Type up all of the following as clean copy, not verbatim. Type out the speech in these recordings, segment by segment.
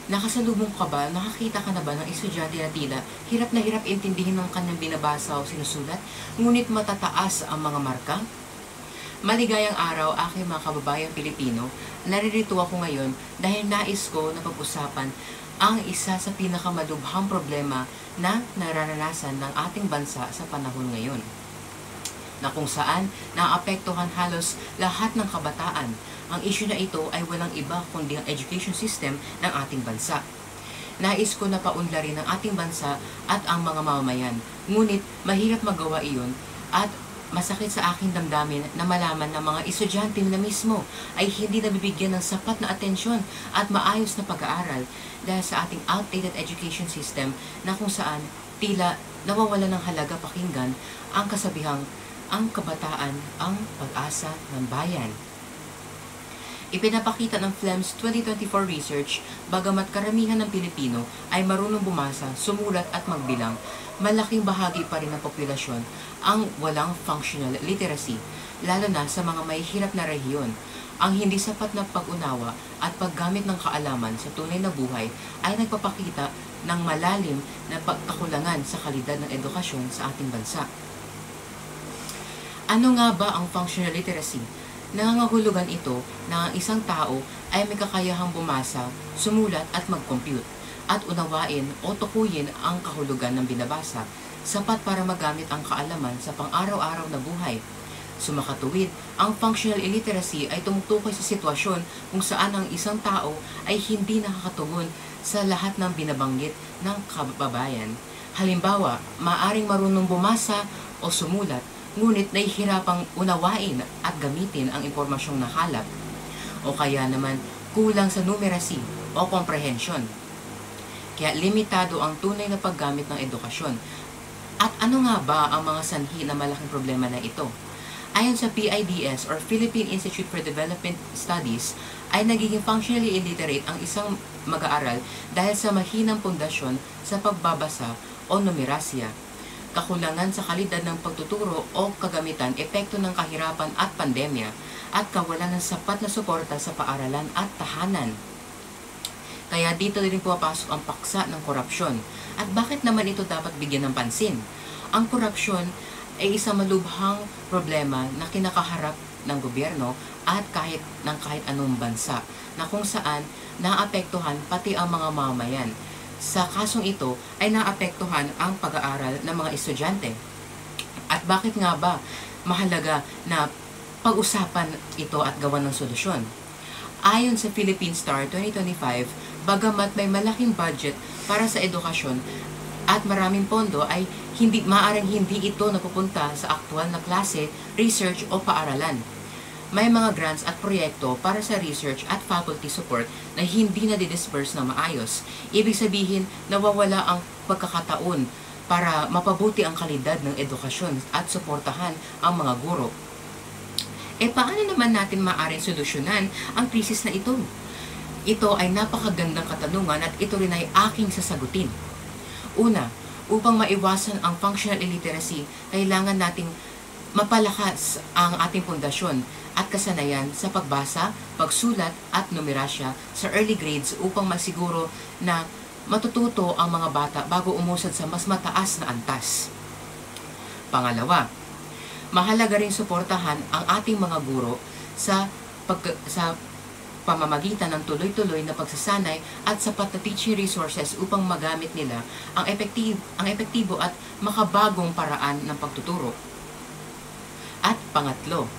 Nakasalubong ka ba, nakakita ka na ba ng estudyante na tila hirap na hirap intindihin ng kanyang binabasa o sinusulat, ngunit matataas ang mga marka? Maligayang araw, aking mga kababayang Pilipino. Naririto ako ngayon dahil nais ko na pag-usapan ang isa sa pinakamalubhang problema na nararanasan ng ating bansa sa panahon ngayon, na kung saan naapektuhan halos lahat ng kabataan. Ang issue na ito ay walang iba kundi ang education system ng ating bansa. Nais ko na paunlarin ang ating bansa at ang mga mamamayan, ngunit mahirap magawa iyon at masakit sa aking damdamin na malaman ng mga estudyante na mismo ay hindi nabibigyan ng sapat na atensyon at maayos na pag-aaral dahil sa ating outdated education system na kung saan tila nawawala ng halaga pakinggan ang kasabihang ang kabataan ang pag-asa ng bayan. Ipinapakita ng FLEMS 2024 research, bagamat karamihan ng Pilipino ay marunong bumasa, sumulat at magbilang, malaking bahagi pa rin ng populasyon ang walang functional literacy, lalo na sa mga mahihirap na rehiyon. Ang hindi sapat na pag-unawa at paggamit ng kaalaman sa tunay na buhay ay nagpapakita ng malalim na pagkakulangan sa kalidad ng edukasyon sa ating bansa. Ano nga ba ang functional literacy? Nangangahulugan ito na ang isang tao ay may kakayahang bumasa, sumulat at mag-compute, at unawain o tukuyin ang kahulugan ng binabasa, sapat para magamit ang kaalaman sa pang-araw-araw na buhay. Sumakatuwid, ang functional illiteracy ay tumutukoy sa sitwasyon kung saan ang isang tao ay hindi nakakatugon sa lahat ng binabanggit ng kababayan. Halimbawa, maaring marunong bumasa o sumulat, ngunit nahihirapang unawain at gamitin ang impormasyong nakalap, o kaya naman kulang sa numeracy o comprehension. Kaya limitado ang tunay na paggamit ng edukasyon. At ano nga ba ang mga sanhi na malaking problema na ito? Ayon sa PIDS or Philippine Institute for Development Studies, ay nagiging functionally illiterate ang isang mag-aaral dahil sa mahinang pundasyon sa pagbabasa o numerasya, kakulangan sa kalidad ng pagtuturo o kagamitan, epekto ng kahirapan at pandemya, at kawalan ng sapat na suporta sa paaralan at tahanan. Kaya dito rin pumapasok ang paksa ng korupsyon. At bakit naman ito dapat bigyan ng pansin? Ang korupsyon ay isang malubhang problema na kinakaharap ng gobyerno at kahit anong bansa, na kung saan naapektuhan pati ang mga mamamayan. Sa kasong ito ay naapektuhan ang pag-aaral ng mga estudyante. At bakit nga ba mahalaga na pag-usapan ito at gawan ng solusyon? Ayon sa Philippine Star 2025, bagamat may malaking budget para sa edukasyon at maraming pondo, ay maaring hindi ito napupunta sa aktual na klase, research o paaralan. May mga grants at proyekto para sa research at faculty support na hindi na didisperse na maayos. Ibig sabihin, nawawala ang pagkakataon para mapabuti ang kalidad ng edukasyon at suportahan ang mga guro. Paano naman natin maaaring solusyonan ang krisis na ito? Ito ay napakagandang katanungan at ito rin ay aking sasagutin. Una, upang maiwasan ang functional illiteracy, kailangan nating mapalakas ang ating pundasyon at kasanayan sa pagbasa, pagsulat at numerasya sa early grades upang masiguro na matututo ang mga bata bago umusad sa mas mataas na antas. Pangalawa, mahalaga ring suportahan ang ating mga guro sa pamamagitan ng tuloy-tuloy na pagsasanay at sapat na teaching resources upang magamit nila ang epektibo at makabagong paraan ng pagtuturo. At pangatlo,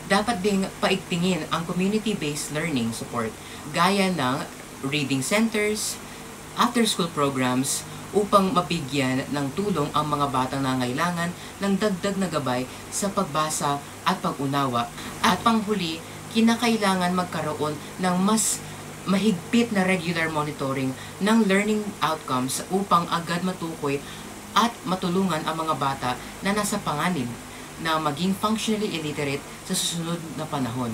dapat ding paigtingin ang community-based learning support gaya ng reading centers, after-school programs upang mabigyan ng tulong ang mga batang nangangailangan ng dagdag na gabay sa pagbasa at pag-unawa. At panghuli, kinakailangan magkaroon ng mas mahigpit na regular monitoring ng learning outcomes upang agad matukoy at matulungan ang mga bata na nasa panganib na maging functionally illiterate sa susunod na panahon.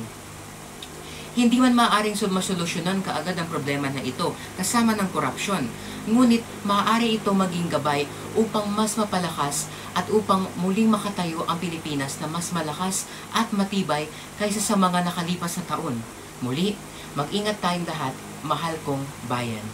Hindi man maaaring masolusyonan kaagad ang problema na ito kasama ng korupsyon, ngunit maaari ito maging gabay upang mas mapalakas at upang muling makatayo ang Pilipinas na mas malakas at matibay kaysa sa mga nakalipas na taon. Muli, mag-ingat tayong lahat mahal kong bayan.